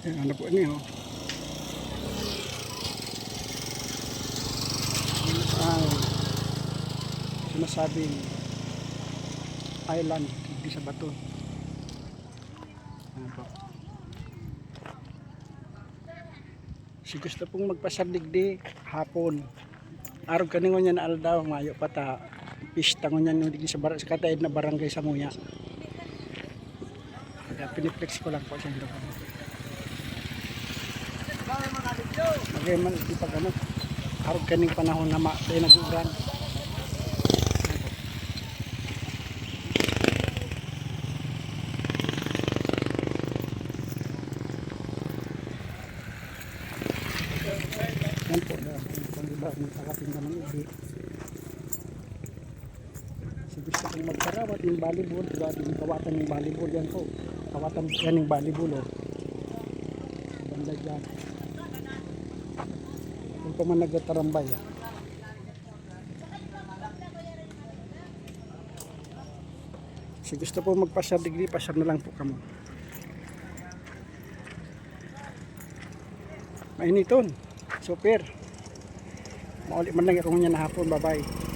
Yan, ano po niyo? Ang sinasabing island, hindi sa bato. Ano po? Si gusto pong magpasadigdi hapon. Araw kaningon niya na aldaw, mayo pata. Pista ko niya nung sa kataid na barangay sa Muya. Kaya piniplex ko lang po sa ito. Magayon di pag ano, araw kaning panahon na tayo nag-uuran. Yan po, kung diba, nakakating naman ubi. So gusto kong magkarawat yung volleyball, diba, yung kawatan ng volleyball yan po. Kawatan yan ng volleyball, oh. Banda dyan. Kung pa man nagtatarambay, oh. So gusto po magpasyar degree, pasyar na lang po kamo. Mainiton. Super. Maulit man lang ako niya na hapon. Bye-bye.